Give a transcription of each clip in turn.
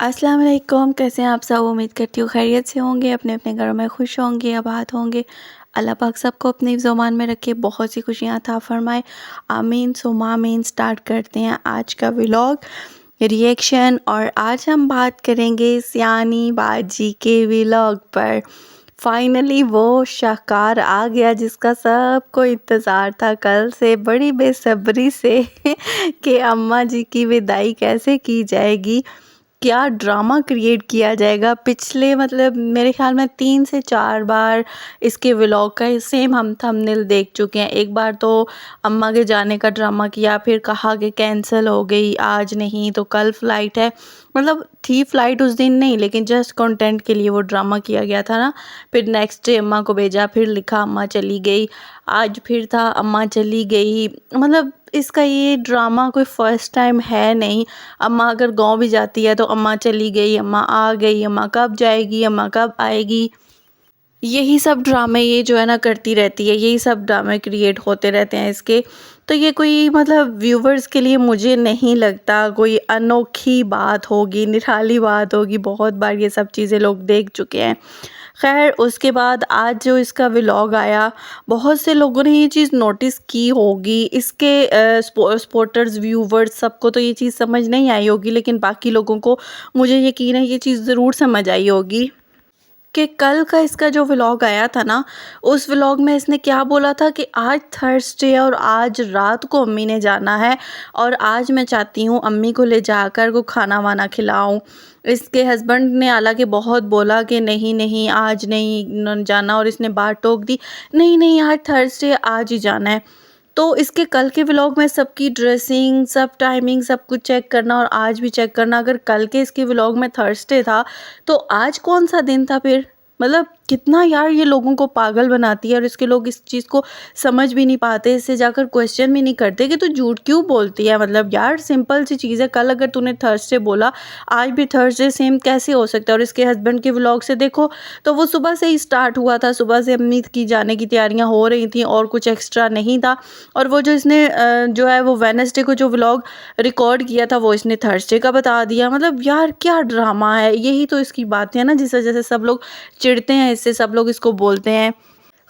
अस्सलाम वालेकुम। कैसे हैं आप सब? उम्मीद करती हूँ खैरियत से होंगे, अपने अपने घरों में खुश होंगे, आबाद होंगे। अल्लाह पाक सबको अपनी ज़ुबान में रखे, बहुत सी खुशियाँ अता फरमाए। आमीन सुम्मा आमीन। स्टार्ट करते हैं आज का व्लॉग रिएक्शन। और आज हम बात करेंगे सियानी बाजी के व्लॉग पर। फाइनली वो शाहकार आ गया जिसका सबको इंतज़ार था कल से बड़ी बेसब्री से कि अम्मा जी की विदाई कैसे की जाएगी, क्या ड्रामा क्रिएट किया जाएगा। पिछले मतलब मेरे ख्याल में 3 से 4 बार इसके व्लॉग का सेम हम थंबनेल देख चुके हैं। एक बार तो अम्मा के जाने का ड्रामा किया, फिर कहा कि कैंसिल हो गई, आज नहीं तो कल फ़्लाइट है। मतलब थी फ़्लाइट उस दिन नहीं, लेकिन जस्ट कंटेंट के लिए वो ड्रामा किया गया था ना। फिर नेक्स्ट डे अम्मा को भेजा, फिर लिखा अम्मा चली गई। आज फिर था अम्मा चली गई। मतलब इसका ये ड्रामा कोई फ़र्स्ट टाइम है नहीं। अम्मा अगर गाँव भी जाती है तो अम्मा चली गई, अम्मा आ गई, अम्मा कब जाएगी, अम्मा कब आएगी, यही सब ड्रामे ये जो है ना करती रहती है। यही सब ड्रामे क्रिएट होते रहते हैं इसके। तो ये कोई मतलब व्यूवर्स के लिए मुझे नहीं लगता कोई अनोखी बात होगी, निराली बात होगी। बहुत बार ये सब चीज़ें लोग देख चुके हैं। खैर उसके बाद आज जो इसका व्लॉग आया, बहुत से लोगों ने ये चीज़ नोटिस की होगी। इसके सपोर्टर्स व्यूवर्स सबको तो ये चीज़ समझ नहीं आई होगी, लेकिन बाकी लोगों को मुझे यकीन है ये चीज़ ज़रूर समझ आई होगी कि कल का इसका जो व्लॉग आया था ना, उस व्लॉग में इसने क्या बोला था कि आज थर्सडे है और आज रात को अम्मी ने जाना है और आज मैं चाहती हूँ अम्मी को ले जाकर को खाना वाना खिलाऊं। इसके हस्बैंड ने हालांकि बहुत बोला कि नहीं नहीं आज नहीं जाना, और इसने बात टोक दी, नहीं नहीं आज थर्सडे, आज ही जाना है। तो इसके कल के व्लॉग में सबकी ड्रेसिंग, सब टाइमिंग, सब कुछ चेक करना और आज भी चेक करना। अगर कल के इसके व्लॉग में थर्सडे था तो आज कौन सा दिन था फिर? मतलब कितना यार ये लोगों को पागल बनाती है, और इसके लोग इस चीज़ को समझ भी नहीं पाते। इससे जाकर क्वेश्चन भी नहीं करते कि तू झूठ क्यों बोलती है। मतलब यार सिंपल सी चीज़ है, कल अगर तूने थर्सडे बोला आज भी थर्सडे सेम कैसे हो सकता है? और इसके हस्बैंड के व्लॉग से देखो तो वो सुबह से ही स्टार्ट हुआ था, सुबह से अम्मी की जाने की तैयारियां हो रही थी और कुछ एक्स्ट्रा नहीं था। और वो जो इसने जो है वो वेडनेसडे को जो व्लॉग रिकॉर्ड किया था वो इसने थर्सडे का बता दिया। मतलब यार क्या ड्रामा है। यही तो इसकी बात है ना, जिस वजह से सब लोग चिढ़ते हैं, इससे सब लोग इसको बोलते हैं।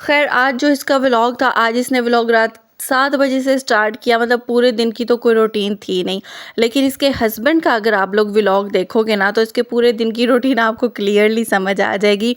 खैर आज जो इसका व्लॉग था, आज इसने व्लॉग रात 7 बजे से स्टार्ट किया। मतलब पूरे दिन की तो कोई रूटीन थी नहीं, लेकिन इसके हस्बैंड का अगर आप लोग व्लॉग देखोगे ना तो इसके पूरे दिन की रूटीन आपको क्लियरली समझ आ जाएगी।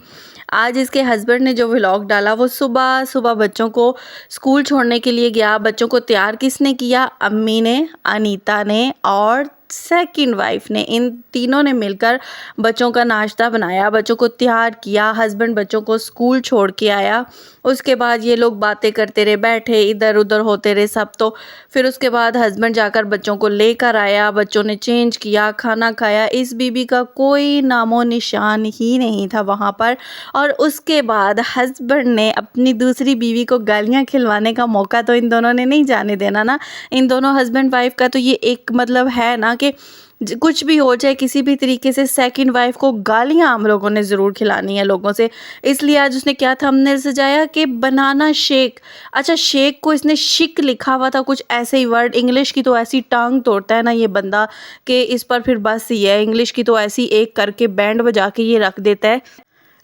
आज इसके हस्बैंड ने जो व्लॉग डाला वो सुबह सुबह बच्चों को स्कूल छोड़ने के लिए गया। बच्चों को तैयार किसने किया? अम्मी ने, अनीता ने और सेकंड वाइफ ने। इन तीनों ने मिलकर बच्चों का नाश्ता बनाया, बच्चों को तैयार किया। हस्बैंड बच्चों को स्कूल छोड़ के आया। उसके बाद ये लोग बातें करते रहे, बैठे इधर उधर होते रहे सब। तो फिर उसके बाद हस्बैंड जाकर बच्चों को लेकर आया, बच्चों ने चेंज किया, खाना खाया। इस बीबी का कोई नामो निशान ही नहीं था वहाँ पर। और उसके बाद हस्बैंड ने अपनी दूसरी बीवी को गालियाँ खिलवाने का मौका तो इन दोनों ने नहीं जाने देना ना। इन दोनों हस्बैंड वाइफ का तो ये एक मतलब है ना कि कुछ भी हो जाए किसी भी तरीके से सेकंड वाइफ को गालियां हम लोगों ने ज़रूर खिलानी है लोगों से। इसलिए आज उसने क्या थंबनेल सजाया कि बनाना शेक। अच्छा, शेक को इसने शिक लिखा हुआ था, कुछ ऐसे ही वर्ड। इंग्लिश की तो ऐसी टांग तोड़ता है ना ये बंदा कि इस पर फिर बस ही है। इंग्लिश की तो ऐसी एक करके बैंड बजा के ये रख देता है।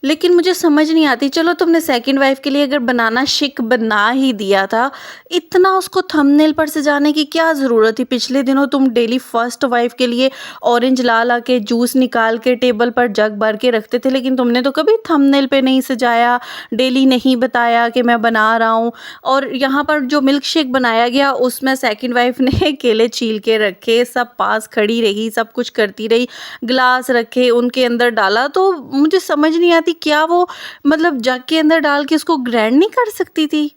लेकिन मुझे समझ नहीं आती, चलो तुमने सेकंड वाइफ के लिए अगर बनाना शेक बना ही दिया था, इतना उसको थंबनेल पर सजाने की क्या ज़रूरत थी? पिछले दिनों तुम डेली फर्स्ट वाइफ के लिए ऑरेंज ला ला के जूस निकाल के टेबल पर जग भर के रखते थे, लेकिन तुमने तो कभी थंबनेल पे नहीं सजाया, डेली नहीं बताया कि मैं बना रहा हूँ। और यहाँ पर जो मिल्क शेक बनाया गया उसमें सेकंड वाइफ ने केले छील के रखे, सब पास खड़ी रही, सब कुछ करती रही, गिलास रखे उनके अंदर डाला। तो मुझे समझ नहीं आती क्या वो मतलब जग के अंदर डाल के उसको ग्राइंड नहीं कर सकती थी?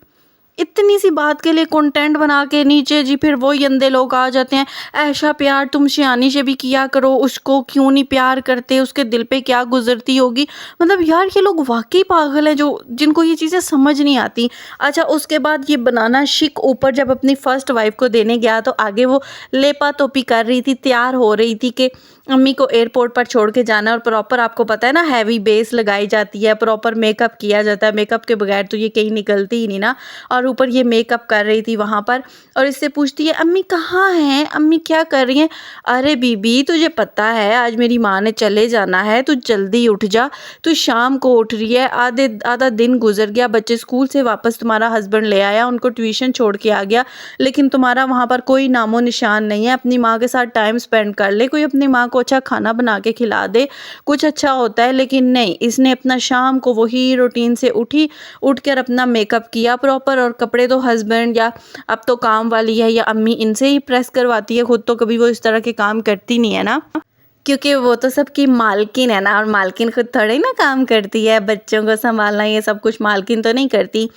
इतनी सी बात के लिए कंटेंट बना के नीचे जी फिर वही अंधे लोग आ जाते हैं, ऐसा प्यार तुम शियानी से भी किया करो, उसको क्यों नहीं प्यार करते, उसके दिल पे क्या गुजरती होगी। मतलब यार ये लोग वाकई पागल हैं जो जिनको ये चीज़ें समझ नहीं आती। अच्छा, उसके बाद ये बनाना शिक ऊपर जब अपनी फर्स्ट वाइफ को देने गया तो आगे वो लेपा तोपी कर रही थी, तैयार हो रही थी कि अम्मी को एयरपोर्ट पर छोड़ के जाना है और प्रॉपर आपको पता है ना हैवी बेस लगाई जाती है, प्रॉपर मेकअप किया जाता है, मेकअप के बगैर तो ये कहीं निकलती ही नहीं ना। और ऊपर ये मेकअप कर रही थी वहाँ पर और इससे पूछती है अम्मी कहाँ हैं, अम्मी क्या कर रही हैं? अरे बीबी तुझे पता है आज मेरी माँ ने चले जाना है, तू जल्दी उठ जा, तू शाम को उठ रही है, आधा दिन गुजर गया, बच्चे स्कूल से वापस तुम्हारा हस्बैंड ले आया, उनको ट्यूशन छोड़ के आ गया, लेकिन तुम्हारा वहाँ पर कोई नामो निशान नहीं है। अपनी माँ के साथ टाइम स्पेंड कर ले, कोई अपनी माँ को अच्छा खाना बना के खिला दे, कुछ अच्छा होता है। लेकिन नहीं, इसने अपना शाम को वही रूटीन से उठकर अपना मेकअप किया प्रॉपर, और कपड़े तो हस्बैंड या अब तो काम वाली है या अम्मी इनसे ही प्रेस करवाती है, खुद तो कभी वो इस तरह के काम करती नहीं है ना, क्योंकि वो तो सबकी मालकिन है ना, और मालकिन खुद थोड़े ना काम करती है, बच्चों को संभालना ये सब कुछ मालकिन तो नहीं करती।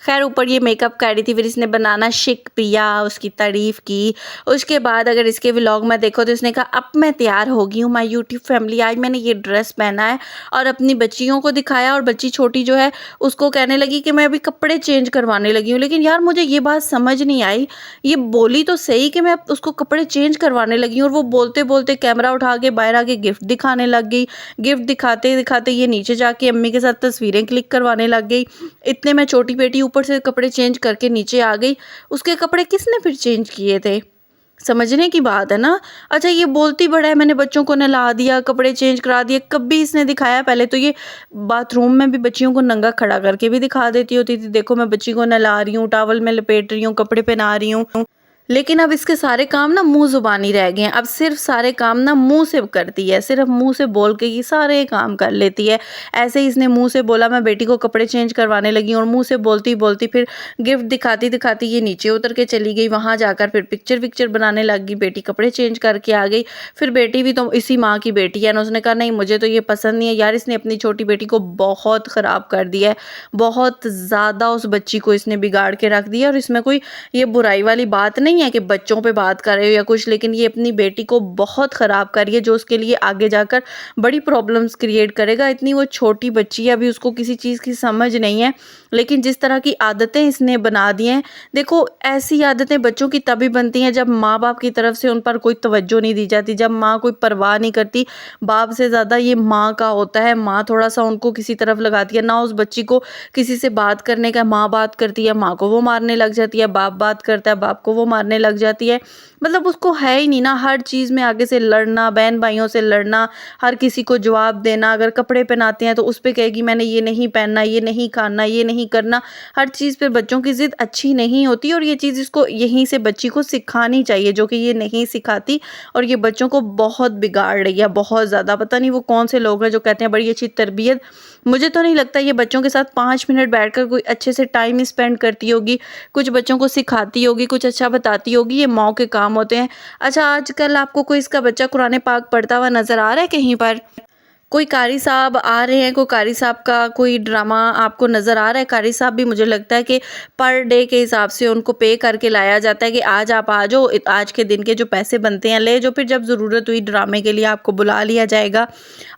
खैर ऊपर ये मेकअप कर रही थी, फिर इसने बनाना शिक पिया, उसकी तारीफ़ की। उसके बाद अगर इसके व्लॉग में देखो तो इसने कहा अब मैं तैयार हो गई हूँ माय यूट्यूब फैमिली, आज मैंने ये ड्रेस पहना है, और अपनी बच्चियों को दिखाया। और बच्ची छोटी जो है उसको कहने लगी कि मैं अभी कपड़े चेंज करवाने लगी हूँ। लेकिन यार मुझे ये बात समझ नहीं आई, ये बोली तो सही कि मैं अब उसको कपड़े चेंज करवाने लगी हूँ, और वो बोलते बोलते कैमरा उठा के बाहर आके गिफ्ट दिखाने लग गई। गिफ्ट दिखाते दिखाते ये नीचे जाके अम्मी के साथ तस्वीरें क्लिक करवाने लग गई। इतने में छोटी बेटी ऊपर से कपड़े चेंज करके नीचे आ गई। उसके कपड़े किसने फिर चेंज किए थे? समझने की बात है ना। अच्छा ये बोलती बड़ा है मैंने बच्चों को नहला दिया, कपड़े चेंज करा दिए, कभी इसने दिखाया? पहले तो ये बाथरूम में भी बच्चियों को नंगा खड़ा करके भी दिखा देती होती थी, देखो मैं बच्ची को नहला रही हूँ, टॉवल में लपेट रही हूँ, कपड़े पहना रही हूँ। लेकिन अब इसके सारे काम ना मुँह ज़ुबानी रह गए हैं। अब सिर्फ़ सारे काम ना मुँह से करती है, सिर्फ़ मुँह से बोल के ये सारे काम कर लेती है। ऐसे ही इसने मुँह से बोला मैं बेटी को कपड़े चेंज करवाने लगी हूँ, और मुँह से बोलती-बोलती फिर गिफ्ट दिखाती-दिखाती ये नीचे उतर के चली गई। वहाँ जाकर फिर पिक्चर-विक्चर बनाने लग गई, बेटी कपड़े चेंज करके आ गई। फिर बेटी भी तो इसी माँ की बेटी है ना, उसने कहा नहीं मुझे तो ये पसंद नहीं है। यार इसने अपनी छोटी बेटी को बहुत ख़राब कर दिया है, बहुत ज़्यादा उस बच्ची को इसने बिगाड़ के रख दिया। और इसमें कोई ये बुराई वाली बात नहीं है कि बच्चों पे बात कर रहे हो या कुछ, लेकिन ये अपनी बेटी को बहुत ख़राब कर रही है, जो उसके लिए आगे जाकर बड़ी प्रॉब्लम्स क्रिएट करेगा। इतनी वो छोटी बच्ची है, अभी उसको किसी चीज़ की समझ नहीं है, लेकिन जिस तरह की आदतें इसने बना दी हैं, देखो ऐसी आदतें बच्चों की तभी बनती हैं जब माँ बाप की तरफ से उन पर कोई तवज्जो नहीं दी जाती, जब माँ कोई परवाह नहीं करती। बाप से ज़्यादा ये माँ का होता है, माँ थोड़ा सा उनको किसी तरफ लगाती है ना, उस बच्ची को किसी से बात करने का, माँ बात करती है माँ को वो मारने लग जाती है, बाप बात करता है बाप को वो मारने लग जाती है। मतलब उसको है ही नहीं ना, हर चीज़ में आगे से लड़ना, बहन भाइयों से लड़ना, हर किसी को जवाब देना। अगर कपड़े पहनाते हैं तो उस पे कहेगी मैंने ये नहीं पहनना, ये नहीं खाना, ये नहीं करना। हर चीज़ पे बच्चों की ज़िद अच्छी नहीं होती, और ये चीज़ इसको यहीं से बच्ची को सिखानी चाहिए, जो कि ये नहीं सिखाती, और ये बच्चों को बहुत बिगाड़ रही है, बहुत ज़्यादा। पता नहीं वो कौन से लोग हैं जो कहते हैं बड़ी अच्छी तरबियत। मुझे तो नहीं लगता ये बच्चों के साथ 5 मिनट बैठकर कोई अच्छे से टाइम स्पेंड करती होगी, कुछ बच्चों को सिखाती होगी, कुछ अच्छा बताती होगी। ये माँ के काम होते हैं। अच्छा आजकल आपको कोई इसका बच्चा कुरान पाक पढ़ता हुआ नज़र आ रहा है कहीं पर? कोई कारी साहब आ रहे हैं, कोई कारी साहब का कोई ड्रामा आपको नज़र आ रहा है? कारी साहब भी मुझे लगता है कि पर डे के हिसाब से उनको पे करके लाया जाता है कि आज आप आ जाओ, आज के दिन के जो पैसे बनते हैं ले जो, फिर जब ज़रूरत हुई ड्रामे के लिए आपको बुला लिया जाएगा।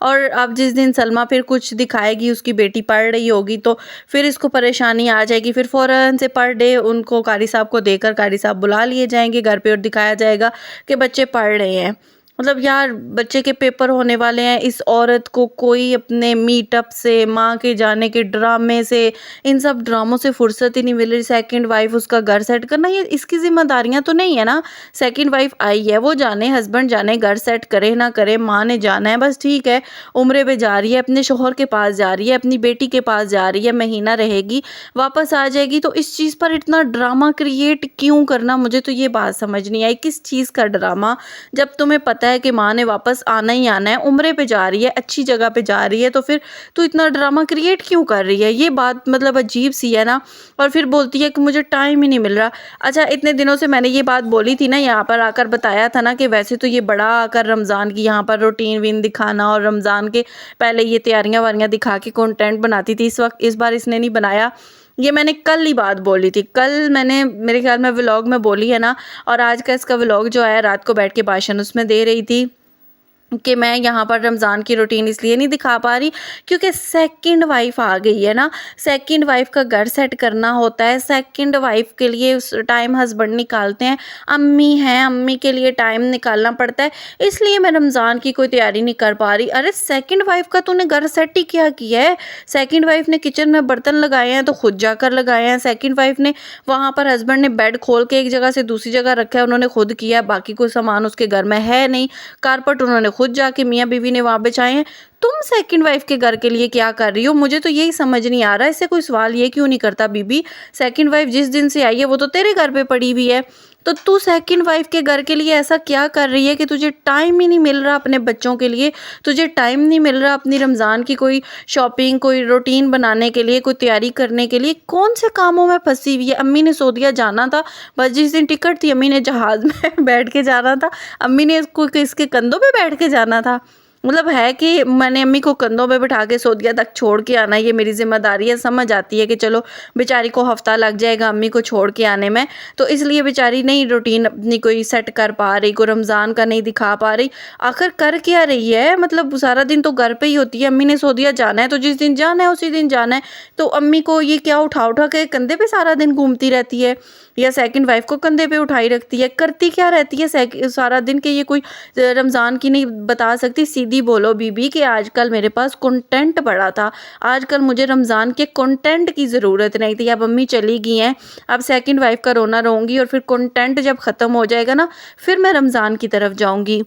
और अब जिस दिन सलमा फिर कुछ दिखाएगी, उसकी बेटी पढ़ रही होगी, तो फिर इसको परेशानी आ जाएगी, फिर फ़ौरन से पर डे उनको कारी साहब को देकर कारी साहब बुला लिए जाएंगे घर पे, और दिखाया जाएगा कि बच्चे पढ़ रहे हैं। मतलब यार बच्चे के पेपर होने वाले हैं, इस औरत को कोई अपने मीटअप से, माँ के जाने के ड्रामे से, इन सब ड्रामों से फुर्सत ही नहीं मिल रही। सेकंड वाइफ उसका घर सेट करना, ये इसकी जिम्मेदारियां तो नहीं है ना। सेकंड वाइफ आई है, वो जाने, हस्बैंड जाने, घर सेट करे ना करे, माँ ने जाना है बस, ठीक है। उम्रे पे जा रही है, अपने शोहर के पास जा रही है, अपनी बेटी के पास जा रही है, महीना रहेगी, वापस आ जाएगी। तो इस चीज़ पर इतना ड्रामा क्रिएट क्यों करना? मुझे तो ये बात समझ नहीं आई, किस चीज़ का ड्रामा? जब तुम्हें पता है कि माँ ने वापस आना ही आना है, उम्रे पे जा रही है, अच्छी जगह पे जा रही है, तो फिर तू इतना ड्रामा क्रिएट क्यों कर रही है? ये बात मतलब अजीब सी है ना। और फिर बोलती है कि मुझे टाइम ही नहीं मिल रहा। अच्छा इतने दिनों से मैंने ये बात बोली थी ना, यहाँ पर आकर बताया था ना कि वैसे तो ये बड़ा आकर रमज़ान की यहाँ पर रूटीन वीन दिखाना, और रमज़ान के पहले ये तैयारियाँ वारियाँ दिखा के कंटेंट बनाती थी। इस बार इसने नहीं बनाया। ये मैंने कल ही बात बोली थी, कल मैंने मेरे ख्याल में व्लॉग में बोली है ना, और आज का इसका व्लॉग जो है रात को बैठ के भाषण उसमें दे रही थी। कि मैं यहाँ पर रमज़ान की रूटीन इसलिए नहीं दिखा पा रही क्योंकि सेकंड वाइफ़ आ गई है ना, सेकंड वाइफ़ का घर सेट करना होता है, सेकंड वाइफ़ के लिए उस टाइम हस्बैंड निकालते हैं, अम्मी हैं, अम्मी के लिए टाइम निकालना पड़ता है, इसलिए मैं रमज़ान की कोई तैयारी नहीं कर पा रही। अरे सेकंड वाइफ़ का तूने घर सेट ही क्या किया है? सेकंड वाइफ़ ने किचन में बर्तन लगाए हैं तो खुद जाकर लगाए हैं, सेकंड वाइफ़ ने वहाँ पर हस्बैंड ने बेड खोल के एक जगह से दूसरी जगह रखा है, उन्होंने खुद किया है, बाकी कोई सामान उसके घर में है नहीं, कारपेट उन्होंने खुद जाके मियाँ बीवी ने वहाँ बिछाए हैं। तुम सेकंड वाइफ के घर के लिए क्या कर रही हो? मुझे तो यही समझ नहीं आ रहा है, इससे कोई सवाल ये क्यों नहीं करता बीबी, सेकंड वाइफ जिस दिन से आई है वो तो तेरे घर पे पड़ी हुई है, तो तू सेकंड वाइफ के घर के लिए ऐसा क्या कर रही है कि तुझे टाइम ही नहीं मिल रहा अपने बच्चों के लिए, तुझे टाइम नहीं मिल रहा अपनी रमज़ान की कोई शॉपिंग, कोई रूटीन बनाने के लिए, कोई तैयारी करने के लिए, कौन से कामों में फंसी हुई है? अम्मी ने सऊदीया जाना था, बस जिस दिन टिकट थी अम्मी ने जहाज़ में बैठ के जाना था, अम्मी ने इसको किसके कंधों पे बैठ के जाना था। मतलब है कि मैंने अम्मी को कंधों पे बिठा के सऊदीया तक छोड़ के आना, ये मेरी ज़िम्मेदारी है। समझ आती है कि चलो बेचारी को हफ़्ता लग जाएगा अम्मी को छोड़ के आने में, तो इसलिए बेचारी नहीं रूटीन अपनी कोई सेट कर पा रही, कोई रमज़ान का नहीं दिखा पा रही। आखिर कर क्या रही है? मतलब सारा दिन तो घर पे ही होती है, अम्मी ने सऊदीया जाना है तो जिस दिन जाना है उसी दिन जाना है, तो अम्मी को ये क्या उठा उठा के कंधे पे सारा दिन घूमती रहती है, या सेकंड वाइफ को कंधे पे उठाई रखती है, करती क्या रहती है सारा दिन के? ये कोई रमज़ान की नहीं बता सकती। सीधी बोलो बीबी कि आजकल मेरे पास कंटेंट पड़ा था, आजकल मुझे रमज़ान के कंटेंट की ज़रूरत नहीं थी, अब अम्मी चली गई हैं, अब सेकंड वाइफ का रोना रोऊंगी और फिर कंटेंट जब ख़त्म हो जाएगा ना, फिर मैं रमज़ान की तरफ जाऊंगी।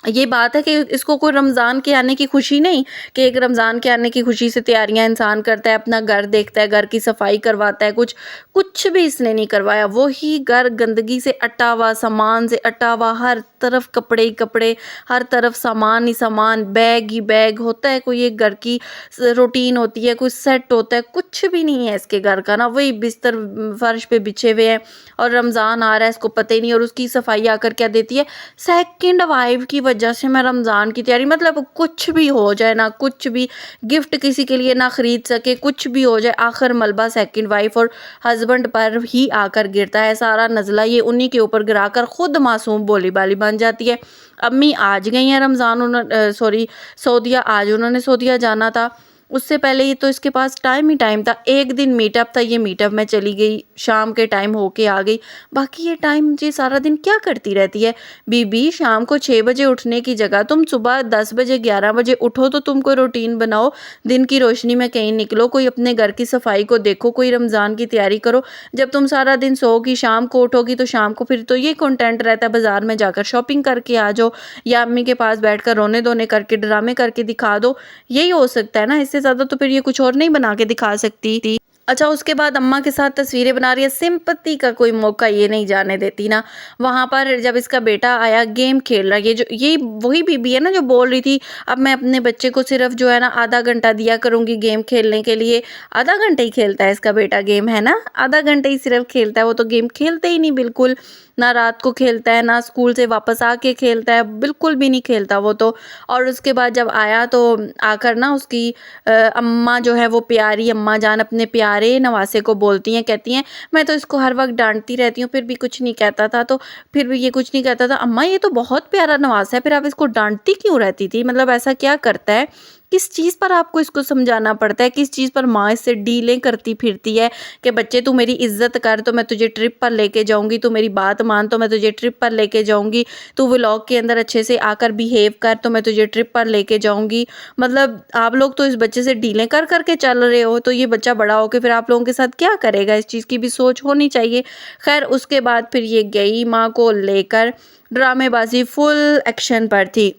ये बात है कि इसको कोई रमज़ान के आने की खुशी नहीं, कि एक रमज़ान के आने की खुशी से तैयारियां इंसान करता है, अपना घर देखता है, घर की सफाई करवाता है, कुछ भी इसने नहीं करवाया। वही घर गंदगी से अटा हुआ, सामान से अटा हुआ, हर तरफ कपड़े ही कपड़े, हर तरफ सामान ही सामान, बैग ही बैग होता है। कोई एक घर की रूटीन होती है, कोई सेट होता है, कुछ भी नहीं है इसके घर का ना। वही बिस्तर फर्श पे बिछे हुए हैं और रमज़ान आ रहा है इसको पता ही नहीं, और उसकी सफाई आकर क्या देती है, सेकंड वाइफ की वजह से मैं रमज़ान की तैयारी, मतलब कुछ भी हो जाए ना, कुछ भी गिफ्ट किसी के लिए ना खरीद सके, कुछ भी हो जाए, आखिर मलबा सेकंड वाइफ और हस्बैंड पर ही आकर गिरता है। सारा नज़ला ये उन्हीं के ऊपर गिराकर खुद मासूम भोली भाली बन जाती है। अम्मी आज गई हैं रमज़ान, उन्होंने सॉरी सऊदीया, आज उन्होंने सऊदीया जाना था, उससे पहले ही तो इसके पास टाइम ही टाइम था, एक दिन मीटअप था, ये मीटअप में चली गई, शाम के टाइम होके आ गई। बाकी ये टाइम जी सारा दिन क्या करती रहती है बीबी? शाम को 6 बजे उठने की जगह तुम सुबह 10 बजे 11 बजे उठो, तो तुम कोई रूटीन बनाओ, दिन की रोशनी में कहीं निकलो, कोई अपने घर की सफाई को देखो, कोई रमज़ान की तैयारी करो। जब तुम सारा दिन सोओगी, शाम को उठोगी, तो शाम को फिर तो ये कंटेंट रहता है बाज़ार में जाकर शॉपिंग करके आ जाओ, या अम्मी के पास बैठकर रोने धोने करके ड्रामे करके दिखा दो, यही हो सकता है ना। इससे ज़्यादा तो फिर ये कुछ और नहीं बना के दिखा सकती थी। अच्छा, उसके बाद अम्मा के साथ तस्वीरें बना रही है, सिंपैथी का कोई मौका ये नहीं जाने देती ना। वहाँ पर जब इसका बेटा आया गेम खेल रहा है, ये जो ये वही बीबी है ना जो बोल रही थी अब मैं अपने बच्चे को सिर्फ जो है ना आधा घंटा दिया करूँगी गेम खेलने के लिए। आधा घंटा ही खेलता है इसका बेटा गेम, है ना, आधा घंटा ही सिर्फ खेलता है, वो तो गेम खेलता ही नहीं बिल्कुल, ना रात को खेलता है, ना स्कूल से वापस आके खेलता है, बिल्कुल भी नहीं खेलता वो तो। और उसके बाद जब आया तो आकर ना उसकी अम्मा जो है वो प्यारी अम्मा जान अपने प्यारे नवासे को बोलती हैं, कहती हैं मैं तो इसको हर वक्त डांटती रहती हूँ फिर भी कुछ नहीं कहता था, तो फिर भी ये कुछ नहीं कहता था। अम्मा ये तो बहुत प्यारा नवासा है, फिर आप इसको डांटती क्यों रहती थी? मतलब ऐसा क्या करता है? किस चीज़ पर आपको इसको समझाना पड़ता है? किस चीज़ पर माँ इससे डीलें करती फिरती है कि बच्चे तू मेरी इज्जत कर तो मैं तुझे ट्रिप पर लेके जाऊंगी, तू मेरी बात मान तो मैं तुझे ट्रिप पर लेके जाऊंगी, तू व्लॉग के अंदर अच्छे से आकर बिहेव कर तो मैं तुझे ट्रिप पर लेके जाऊंगी। मतलब आप लोग तो इस बच्चे से डीलें कर करके चल रहे हो, तो ये बच्चा बड़ा होकर फिर आप लोगों के साथ क्या करेगा? इस चीज़ की भी सोच होनी चाहिए। खैर उसके बाद फिर ये गई माँ को लेकर, ड्रामेबाजी फुल एक्शन पर थी।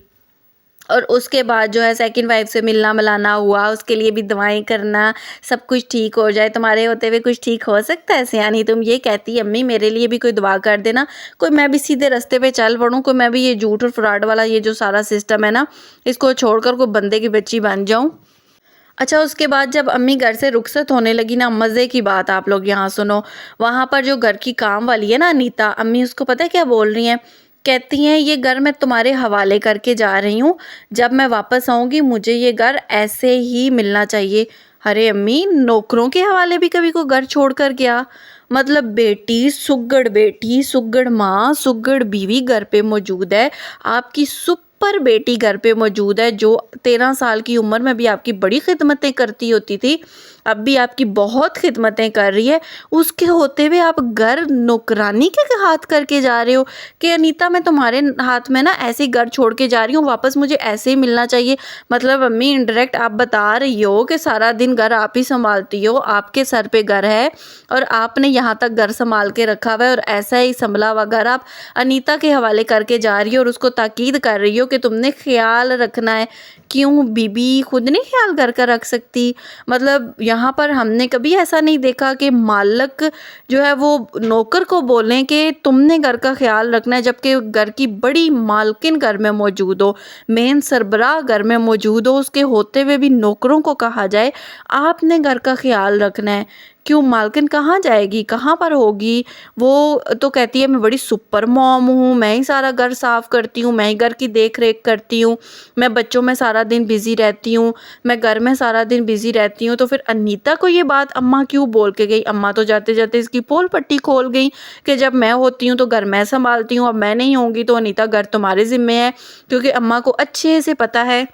और उसके बाद जो है सेकंड वाइफ से मिलना मिलाना हुआ, उसके लिए भी दवाएं करना, सब कुछ ठीक हो जाए। तुम्हारे होते हुए कुछ ठीक हो सकता है सियानी? तुम ये कहती अम्मी मेरे लिए भी कोई दुआ कर देना, कोई मैं भी सीधे रास्ते पे चल पड़ूँ, कोई मैं भी ये झूठ और फ्रॉड वाला ये जो सारा सिस्टम है ना इसको छोड़कर कोई बंदे की बच्ची बन जाऊँ। अच्छा, उसके बाद जब अम्मी घर से रुखसत होने लगी ना, मज़े की बात आप लोग यहाँ सुनो। वहाँ पर जो घर की काम वाली है ना अनीता, अम्मी उसको पता है क्या बोल रही हैं? कहती हैं ये घर मैं तुम्हारे हवाले करके जा रही हूँ, जब मैं वापस आऊँगी मुझे ये घर ऐसे ही मिलना चाहिए। अरे अम्मी, नौकरों के हवाले भी कभी को घर छोड़ कर गया? मतलब बेटी, सुग्गड़ माँ, सुग्गड़ बीवी घर पे मौजूद है, आपकी सुपर बेटी घर पे मौजूद है जो 13 साल की उम्र में भी आपकी बड़ी खिदमतें करती होती थी, अब भी आपकी बहुत खिदमतें कर रही है। उसके होते हुए आप घर नौकरानी के हाथ करके जा रहे हो कि अनीता मैं तुम्हारे हाथ में ना ऐसे ही घर छोड़ के जा रही हूँ, वापस मुझे ऐसे ही मिलना चाहिए। मतलब अम्मी इनडायरेक्ट आप बता रही हो कि सारा दिन घर आप ही संभालती हो, आपके सर पे घर है और आपने यहाँ तक घर संभाल के रखा हुआ है, और ऐसा ही संभला हुआ घर आप अनीता के हवाले करके जा रही हो और उसको ताकीद कर रही हो कि तुमने ख्याल रखना है। क्यों बीबी खुद नहीं ख्याल घर का रख सकती? मतलब यहाँ पर हमने कभी ऐसा नहीं देखा कि मालिक जो है वो नौकर को बोलें कि तुमने घर का ख्याल रखना है, जबकि घर की बड़ी मालकिन घर में मौजूद हो, मेन सरबराह घर में मौजूद हो, उसके होते हुए भी नौकरों को कहा जाए आपने घर का ख्याल रखना है। क्यों मालकिन कहाँ जाएगी, कहाँ पर होगी? वो तो कहती है मैं बड़ी सुपर मॉम हूँ, मैं ही सारा घर साफ़ करती हूँ, मैं ही घर की देख रेख करती हूँ, मैं बच्चों में सारा दिन बिज़ी रहती हूँ, मैं घर में सारा दिन बिज़ी रहती हूँ। तो फिर अनीता को ये बात अम्मा क्यों बोल के गई? अम्मा तो जाते जाते इसकी पोल पट्टी खोल गई कि जब मैं होती हूँ तो घर मैं संभालती हूँ, अब मैं नहीं होंगी तो अनीता घर तुम्हारे ज़िम्मे है। क्योंकि अम्मा को अच्छे से पता है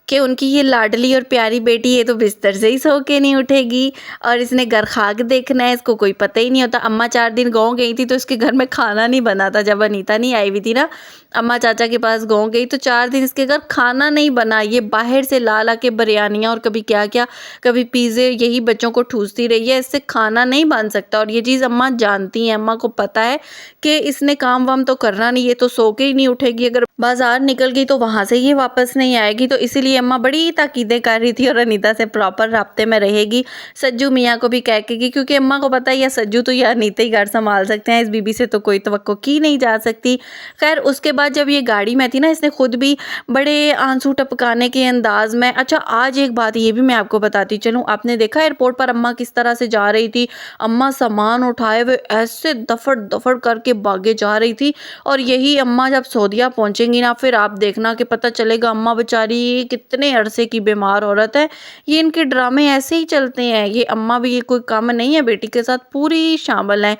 कि उनकी ये लाडली और प्यारी बेटी है तो बिस्तर से ही सो के नहीं उठेगी और इसने घर खाक देखना है, इसको कोई पता ही नहीं होता। अम्मा 4 दिन गाँव गई थी तो इसके घर में खाना नहीं बना था, जब अनीता नहीं आई हुई थी ना, अम्मा चाचा के पास गाँव गई तो 4 दिन इसके घर खाना नहीं बना। ये बाहर से ला ला के बिरयानियाँ और कभी क्या क्या, कभी पिज़्ज़े यही बच्चों को ठूसती रही है, इससे खाना नहीं बन सकता। और ये चीज़ अम्मा जानती हैं, अम्मा को पता है कि इसने काम वाम तो करना नहीं, ये तो सो के ही नहीं उठेगी, अगर बाजार निकल गई तो वहाँ से ये वापस नहीं आएगी। तो इसीलिए अम्मा बड़ी ताकीदें कर रही थी और अनीता से प्रॉपर राब्ते में रहेगी, सज्जू मियाँ को भी कह के, क्योंकि अम्मा को पता है या सज्जू तो या अनीता ही घर संभाल सकते हैं, इस बीबी से तो कोई तवक्को की नहीं जा सकती। खैर उसके बाद जब ये गाड़ी में थी ना, इसने खुद भी बड़े आंसू टपकाने के अंदाज में, अच्छा आज एक बात ये भी मैं आपको बताती चलूँ, आपने देखा एयरपोर्ट पर अम्मा किस तरह से जा रही थी? अम्मा सामान उठाए हुए ऐसे दफड़ दफड़ करके भागे जा रही थी। और यही अम्मा जब सऊदीया पहुंचेंगी ना, फिर आप देखना कि पता चलेगा अम्मा बेचारी कितने अरसे की बीमार औरत है। ये इनके ड्रामे ऐसे ही चलते हैं, ये अम्मा भी ये कोई कम नहीं है, बेटी के साथ पूरी शामिल है।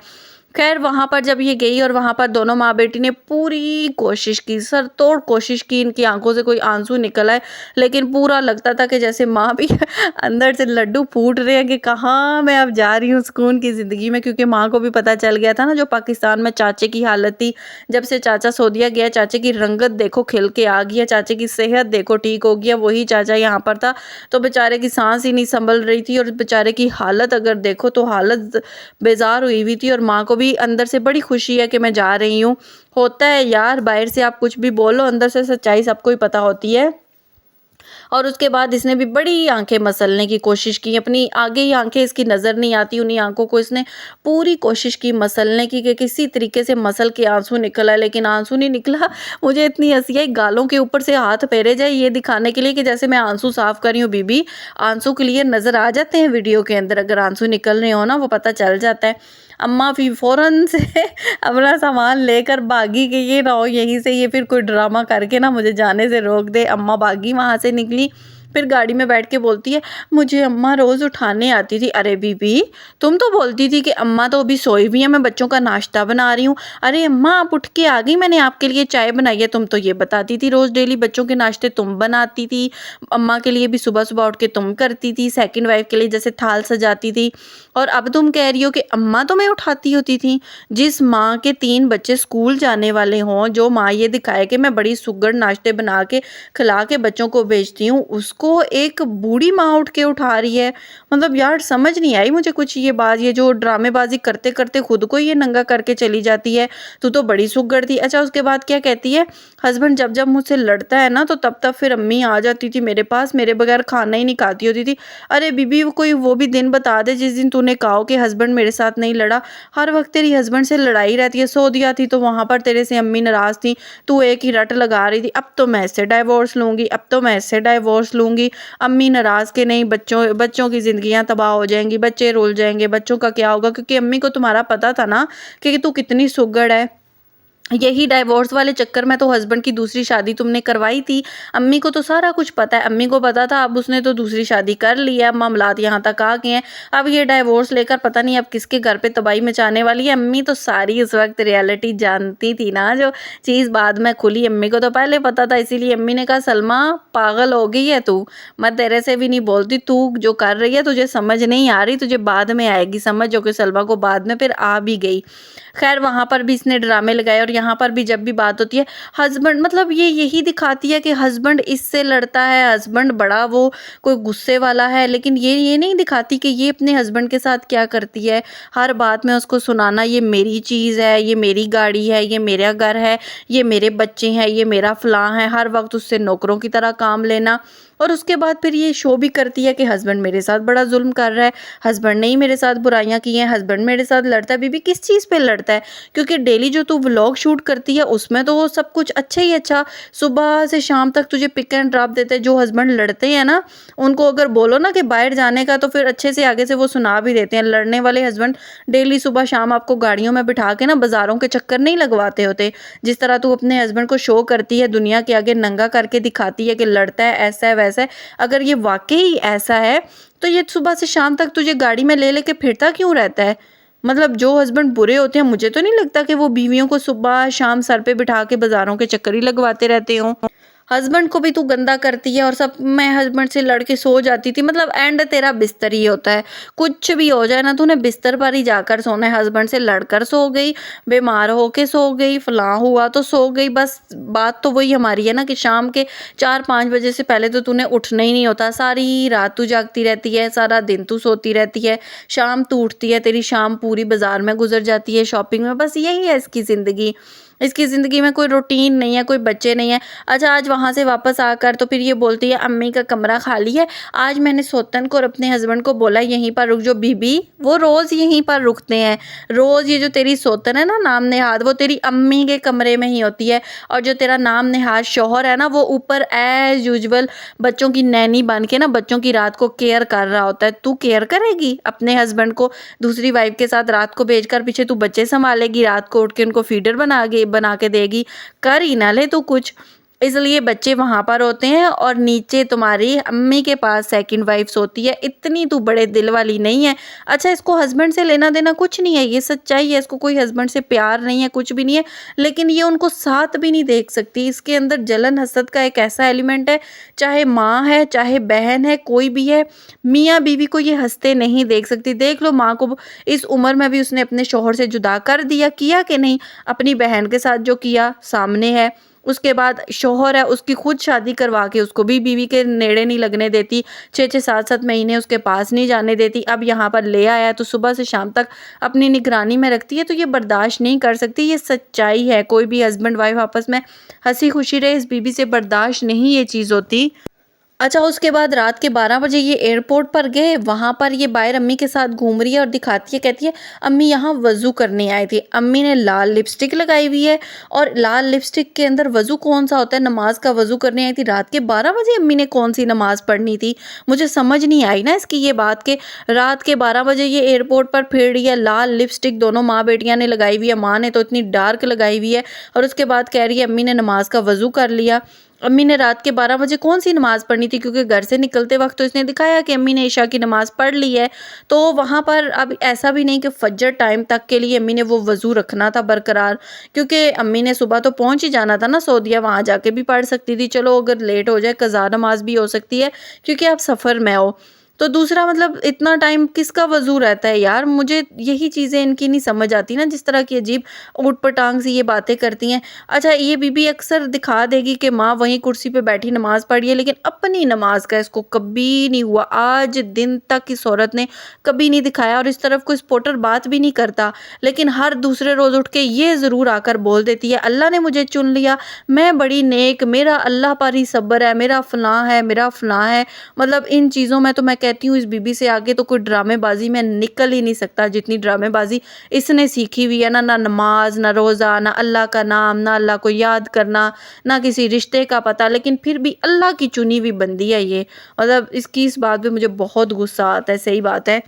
खैर वहाँ पर जब ये गई और वहाँ पर दोनों माँ बेटी ने पूरी कोशिश की, सरतोड़ कोशिश की, इनकी आंखों से कोई आंसू निकल आए, लेकिन पूरा लगता था कि जैसे माँ भी अंदर से लड्डू फूट रहे हैं कि कहाँ मैं अब जा रही हूँ सुकून की ज़िंदगी में। क्योंकि माँ को भी पता चल गया था ना जो पाकिस्तान में चाचे की हालत थी, जब से चाचा सऊदीया गया, चाचे की रंगत देखो खिल के आ गई है, चाचे की सेहत देखो ठीक हो गया, वही चाचा यहाँ पर था तो बेचारे की सांस ही नहीं संभल रही थी और बेचारे की हालत अगर देखो तो हालत बेजार हुई हुई थी। और माँ को भी अंदर से बड़ी खुशी है कि मैं जा रही हूँ। होता है यार, बाहर से आप कुछ भी बोलो, अंदर से सच्चाई सबको ही पता होती है। और उसके बाद इसने भी बड़ी आंखें मसलने की कोशिश की, अपनी आगे ही आंखें इसकी नज़र नहीं आती, उन्हीं आंखों को इसने पूरी कोशिश की मसलने की कि किसी तरीके से मसल के आंसू निकला, लेकिन आंसू नहीं निकला। मुझे इतनी हंसी आई, गालों के ऊपर से हाथ फेरे जाए ये दिखाने के लिए कि जैसे मैं आंसू साफ कर रही हूँ। बीबी आंसू क्लियर नज़र आ जाते हैं वीडियो के अंदर, अगर आंसू निकल रहे हो ना वो पता चल जाता है। अम्मा भी फ़ौरन से अपना सामान लेकर भागी कि ये ना हो यहीं से ये फिर कोई ड्रामा करके ना मुझे जाने से रोक दे। अम्मा भागी, वहाँ से निकली, फिर गाड़ी में बैठ के बोलती है मुझे अम्मा रोज़ उठाने आती थी। अरे बीबी तुम तो बोलती थी कि अम्मा तो अभी सोई हुई है, मैं बच्चों का नाश्ता बना रही हूँ। अरे अम्मा आप उठ के आ गई, मैंने आपके लिए चाय बनाई है। तुम तो ये बताती थी रोज़ डेली बच्चों के नाश्ते तुम बनाती थी, अम्मा के लिए भी सुबह सुबह उठ के तुम करती थी, सेकंड वाइफ के लिए जैसे थाल सजाती थी। और अब तुम कह रही हो कि अम्मा तो मैं उठाती होती थी। जिस माँ के 3 बच्चे स्कूल जाने वाले हों, जो माँ ये दिखाए कि मैं बड़ी सुघड़ नाश्ते बना के खिला के बच्चों को भेजती हूँ, उसको एक बूढ़ी माँ उठ के उठा रही है। मतलब यार समझ नहीं आई मुझे कुछ ये बात, ये जो ड्रामेबाजी करते करते खुद को ये नंगा करके चली जाती है, तू तो बड़ी सुघड़ थी। अच्छा उसके बाद क्या कहती है, हस्बैंड जब जब मुझसे लड़ता है ना तो तब तब फिर अम्मी आ जाती थी मेरे पास, मेरे बगैर खाना ही नहीं खाती होती थी। अरे बीबी कोई वो भी दिन बता दे जिस दिन तूने कहा कि हस्बैंड मेरे साथ नहीं लड़ा। हर वक्त तेरी हस्बैंड से लड़ाई रहती है। सऊदीया थी तो वहाँ पर तेरे से अम्मी नाराज़ थी, तू एक ही रट लगा रही थी, अब तो मैं इससे डाइवोर्स लूँगी, अब तो मैं इससे डाइवोर्स लूँगी। अम्मी नाराज़ के नहीं, बच्चों की ज़िंदगियाँ तबाह हो जाएंगी, बच्चे रुल जाएंगे, बच्चों का क्या होगा? क्योंकि अम्मी को तुम्हारा पता था ना कि तू कितनी सुघड़ है। यही डाइवोर्स वाले चक्कर में तो हस्बैंड की दूसरी शादी तुमने करवाई थी। अम्मी को तो सारा कुछ पता है, अम्मी को पता था, अब उसने तो दूसरी शादी कर ली है, अब मामलात यहाँ तक आ गए हैं। अब ये डाइवोर्स लेकर पता नहीं अब किसके घर पे तबाही मचाने वाली है। अम्मी तो सारी उस वक्त रियलिटी जानती थी ना, जो चीज़ बाद में खुली अम्मी को तो पहले पता था, इसीलिए अम्मी ने कहा सलमा पागल हो गई है तू, मैं तेरे से भी नहीं बोलती, तू जो कर रही है तुझे समझ नहीं आ रही, तुझे बाद में आएगी समझ, जो कि सलमा को बाद में फिर आ भी गई। खैर वहाँ पर भी इसने ड्रामे लगाए और यहाँ पर भी जब भी बात होती है हस्बैंड, मतलब ये यही दिखाती है कि हस्बैंड इससे लड़ता है, हस्बैंड बड़ा वो कोई गुस्से वाला है, लेकिन ये नहीं दिखाती कि ये अपने हस्बैंड के साथ क्या करती है। हर बात में उसको सुनाना ये मेरी चीज़ है, ये मेरी गाड़ी है, ये मेरा घर है, ये मेरे बच्चे हैं, ये मेरा फलां है, हर वक्त उससे नौकरों की तरह काम लेना। और उसके बाद फिर ये शो भी करती है कि हस्बैंड मेरे साथ बड़ा जुल्म कर रहा है, हस्बैंड ने ही मेरे साथ बुराइयां की हैं, हस्बैंड मेरे साथ लड़ता है। बीबी किस चीज़ पे लड़ता है? क्योंकि डेली जो तू व्लॉग शूट करती है उसमें तो वो सब कुछ अच्छा ही अच्छा, सुबह से शाम तक तुझे पिक एंड ड्रॉप देते हैं। जो हस्बैंड लड़ते हैं ना, उनको अगर बोलो ना कि बाहर जाने का, तो फिर अच्छे से आगे से वो सुना भी देते हैं। लड़ने वाले हस्बैंड डेली सुबह शाम आपको गाड़ियों में बिठा के ना बाजारों के चक्कर नहीं लगवाते होते, जिस तरह तू अपने हस्बैंड को शो करती है, दुनिया के आगे नंगा करके दिखाती है कि लड़ता है, ऐसा है वैसा है। अगर ये वाकई ऐसा है तो ये सुबह से शाम तक तुझे गाड़ी में ले लेके फिरता क्यों रहता है? मतलब जो हस्बैंड बुरे होते हैं, मुझे तो नहीं लगता कि वो बीवियों को सुबह शाम सर पे बिठा के बाजारों के चक्कर ही लगवाते रहते हों। हस्बैंड को भी तू गंदा करती है और सब, मैं हस्बैंड से लड़ के सो जाती थी, मतलब एंड तेरा बिस्तर ही होता है। कुछ भी हो जाए ना, तूने बिस्तर पर ही जाकर सोना है। हस्बैंड से लड़कर सो गई, बीमार होके सो गई, फलां हुआ तो सो गई, बस बात तो वही हमारी है ना कि शाम के 4-5 बजे से पहले तो तूने उठना ही नहीं होता। सारी रात तू जागती रहती है, सारा दिन तू सोती रहती है, शाम तू उठती है, तेरी शाम पूरी बाजार में गुजर जाती है, शॉपिंग में। बस यही है इसकी ज़िंदगी। इसकी ज़िंदगी में कोई रूटीन नहीं है, कोई बच्चे नहीं है। अच्छा, आज वहाँ से वापस आकर तो फिर ये बोलती है अम्मी का कमरा खाली है। आज मैंने सोतन को और अपने हस्बैंड को बोला यहीं पर रुक जो। बीबी वो रोज़ यहीं पर रुकते हैं, रोज़ ये जो तेरी सोतन है ना नाम नेहाद, वो तेरी अम्मी के कमरे में ही होती है, और जो तेरा नाम नेहाद शौहर है ना, वो ऊपर एज यूजुअल बच्चों की नैनी बन के ना बच्चों की रात को केयर कर रहा होता है। तू केयर करेगी अपने हस्बैंड को दूसरी वाइफ के साथ रात को भेजकर, पीछे तू बच्चे संभालेगी, रात को उठ के उनको फीडर बना के देगी? कर ही ना ले तू कुछ। इसलिए बच्चे वहाँ पर होते हैं और नीचे तुम्हारी अम्मी के पास सेकंड वाइफ सोती है। इतनी तू बड़े दिल वाली नहीं है। अच्छा, इसको हस्बैंड से लेना देना कुछ नहीं है, ये सच्चाई है, इसको कोई हस्बैंड से प्यार नहीं है, कुछ भी नहीं है, लेकिन ये उनको साथ भी नहीं देख सकती। इसके अंदर जलन हसद का एक ऐसा एलिमेंट है, चाहे माँ है चाहे बहन है, कोई भी है, मियाँ बीवी को ये हंसते नहीं देख सकती। देख लो माँ को, इस उम्र में भी उसने अपने शौहर से जुदा कर दिया, किया कि नहीं? अपनी बहन के साथ जो किया सामने है। उसके बाद शौहर है, उसकी खुद शादी करवा के उसको भी बीवी के नेड़े नहीं लगने देती, 6-6 7-7 महीने उसके पास नहीं जाने देती। अब यहाँ पर ले आया तो सुबह से शाम तक अपनी निगरानी में रखती है, तो ये बर्दाश्त नहीं कर सकती। ये सच्चाई है, कोई भी हस्बैंड वाइफ आपस में हंसी खुशी रहे, इस बीवी से बर्दाश्त नहीं ये चीज़ होती। अच्छा, उसके बाद रात के 12 बजे ये एयरपोर्ट पर गए, वहाँ पर ये बाहर अम्मी के साथ घूम रही है और दिखाती है, कहती है अम्मी यहाँ वज़ू करने आए थे। अम्मी ने लाल लिपस्टिक लगाई हुई है, और लाल लिपस्टिक के अंदर वज़ू कौन सा होता है? नमाज का वज़ू करने आई थी। रात के 12 बजे अम्मी ने कौन सी नमाज पढ़नी थी? मुझे समझ नहीं आई ना इसकी ये बात के रात के 12 बजे ये एयरपोर्ट पर फिर रही है। लाल लिपस्टिक दोनों माँ बेटियाँ ने लगाई हुई है, माँ ने तो इतनी डार्क लगाई हुई है, और उसके बाद कह रही है अम्मी ने नमाज का वज़ू कर लिया। अम्मी ने रात के 12 बजे कौन सी नमाज़ पढ़नी थी? क्योंकि घर से निकलते वक्त तो इसने दिखाया कि अम्मी ने इशा की नमाज़ पढ़ ली है। तो वहाँ पर अब ऐसा भी नहीं कि फज्र टाइम तक के लिए अम्मी ने वो वज़ू रखना था बरकरार, क्योंकि अम्मी ने सुबह तो पहुँच ही जाना था ना सऊदीया, वहाँ जाके भी पढ़ सकती थी। चलो अगर लेट हो जाए कज़ा नमाज भी हो सकती है, क्योंकि आप सफ़र में हो। तो दूसरा मतलब इतना टाइम किसका वज़ू रहता है यार? मुझे यही चीज़ें इनकी नहीं समझ आती ना, जिस तरह की अजीब ऊट-पटांग सी ये बातें करती हैं। अच्छा, ये बीबी अक्सर दिखा देगी कि माँ वहीं कुर्सी पे बैठी नमाज़ पढ़ रही है, लेकिन अपनी नमाज़ का इसको कभी नहीं हुआ। आज दिन तक इस औरत ने कभी नहीं दिखाया, और इस तरफ कोई सपोर्टर बात भी नहीं करता, लेकिन हर दूसरे रोज़ उठ के ये ज़रूर आकर बोल देती है अल्लाह ने मुझे चुन लिया, मैं बड़ी नेक, मेरा अल्लाह पर ही सब्र है, मेरा फ़लाँ है, मेरा फ़लाँ है। मतलब इन चीज़ों में तो मैं कहती हूँ इस बीबी से आगे तो कोई ड्रामेबाजी में निकल ही नहीं सकता, जितनी ड्रामेबाजी इसने सीखी हुई है ना। ना नमाज, ना रोज़ा, ना अल्लाह का नाम, ना अल्लाह को याद करना, ना किसी रिश्ते का पता, लेकिन फिर भी अल्लाह की चुनी हुई बंदी है ये। मतलब इसकी इस बात पे मुझे बहुत गुस्सा आता है, सही बात है।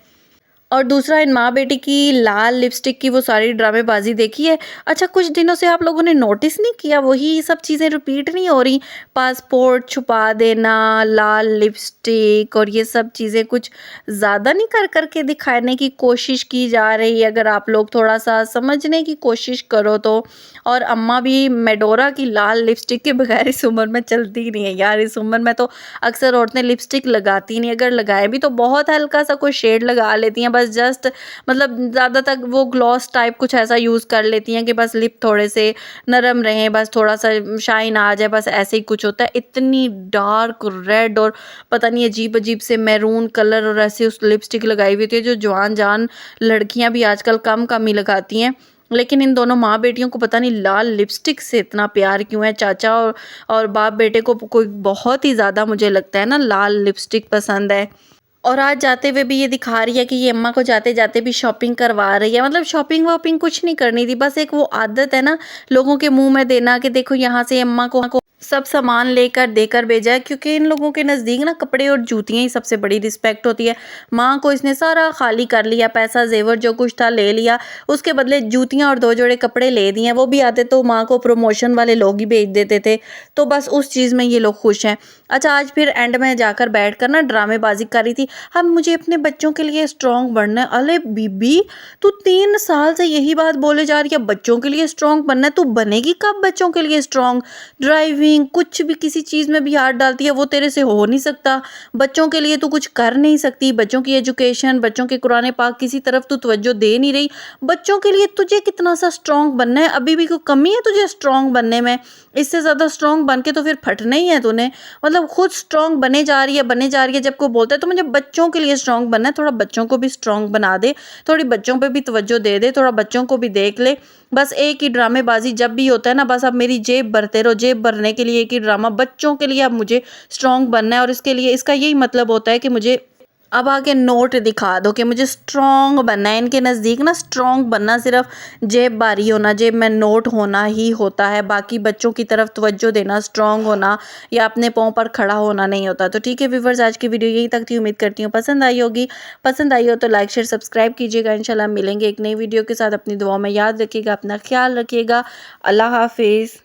और दूसरा इन माँ-बेटी की लाल लिपस्टिक की वो सारी ड्रामेबाज़ी देखी है? अच्छा कुछ दिनों से आप लोगों ने नोटिस नहीं किया वही सब चीज़ें रिपीट नहीं हो रही? पासपोर्ट छुपा देना, लाल लिपस्टिक और ये सब चीज़ें कुछ ज़्यादा नहीं कर के दिखाने की कोशिश की जा रही है? अगर आप लोग थोड़ा-सा समझने की कोशिश करो तो। और अम्मा भी मेडोरा की लाल लिपस्टिक के बगैर इस उम्र में चलती ही नहीं है यार। इस उम्र में तो अक्सर औरतें लिपस्टिक लगाती नहीं, अगर लगाए भी तो बहुत हल्का-सा कोई शेड लगा लेती हैं, बस जस्ट मतलब ज़्यादातर वो ग्लॉस टाइप कुछ ऐसा यूज़ कर लेती हैं कि बस लिप थोड़े से नरम रहें, बस थोड़ा-सा शाइन आ जाए, बस ऐसे ही कुछ होता है। इतनी डार्क रेड और पता नहीं अजीब-अजीब से मैरून कलर और ऐसे उस लिपस्टिक लगाई हुई थी, जो जवान-जहान लड़कियाँ भी आजकल कम-कम ही लगाती हैं। लेकिन इन दोनों माँ-बेटियों को पता नहीं लाल लिपस्टिक से इतना प्यार क्यों है। चाचा और बाप-बेटे को कोई बहुत ही ज़्यादा मुझे लगता है ना लाल लिपस्टिक पसंद है। और आज जाते हुए भी ये दिखा रही है कि ये अम्मा को जाते-जाते भी शॉपिंग करवा रही है। मतलब शॉपिंग-वॉपिंग कुछ नहीं करनी थी, बस एक वो आदत है ना लोगों के मुँह में देना कि देखो यहाँ से अम्मा को सब सामान लेकर देकर भेजा है, क्योंकि इन लोगों के नज़दीक ना कपड़े और जूतियाँ ही सबसे बड़ी रिस्पेक्ट होती है। माँ को इसने सारा खाली कर लिया, पैसा ज़ेवर जो कुछ था ले लिया, उसके बदले जूतियाँ और 2 जोड़े कपड़े ले दिए हैं। वो भी आते तो माँ को प्रमोशन वाले लोग ही भेज देते थे, तो बस उस चीज़ में ये लोग खुश हैं। अच्छा आज फिर एंड में जाकर बैठकर ना ड्रामेबाज़ी कर रही थी, अब मुझे अपने बच्चों के लिए स्ट्रॉन्ग बनना है। अरे बीबी, तू 3 साल से यही बात बोले जा रही है बच्चों के लिए स्ट्रॉन्ग बनना है, तू बनेगी कब बच्चों के लिए स्ट्रॉन्ग? ड्राइविंग कुछ भी किसी चीज़ में भी हाथ डालती है वो तेरे से हो नहीं सकता। बच्चों के लिए तू कुछ कर नहीं सकती, बच्चों की एजुकेशन, बच्चों के कुरान पाक किसी तरफ तू तवज्जो दे नहीं रही। बच्चों के लिए तुझे कितना सा स्ट्रॉन्ग बनना है, अभी भी कोई कमी है तुझे स्ट्रॉन्ग बनने में? इससे ज़्यादा स्ट्रॉन्ग बन के तो फिर फटना ही है तूने। मतलब खुद स्ट्रॉन्ग बने जा रही है, जब कोई बोलता है तो मुझे बच्चों के लिए स्ट्रॉन्ग बनना है, थोड़ा बच्चों को भी स्ट्रॉन्ग बना दे, थोड़ी बच्चों पे भी तवज्जो दे दे, थोड़ा बच्चों को भी देख ले। बस एक ही ड्रामेबाजी जब भी होता है ना, बस अब मेरी जेब भरते रहो, जेब भरने के लिए एक ही ड्रामा, बच्चों के लिए अब मुझे स्ट्रॉन्ग बनना है और इसके लिए इसका यही मतलब होता है कि मुझे अब आके नोट दिखा दो कि मुझे स्ट्रॉन्ग बनना है। इनके नज़दीक ना स्ट्रॉन्ग बनना सिर्फ जेब बारी होना, जेब में नोट होना ही होता है, बाकी बच्चों की तरफ तवज्जो देना, स्ट्रॉन्ग होना या अपने पाँव पर खड़ा होना नहीं होता। तो ठीक है व्यूअर्स, आज की वीडियो यहीं तक थी, उम्मीद करती हूँ पसंद आई होगी। पसंद आई हो तो लाइक शेयर सब्सक्राइब कीजिएगा। इंशाल्लाह मिलेंगे एक नई वीडियो के साथ। अपनी दुआओं में याद रखिएगा, अपना ख्याल रखिएगा। अल्लाह हाफिज़।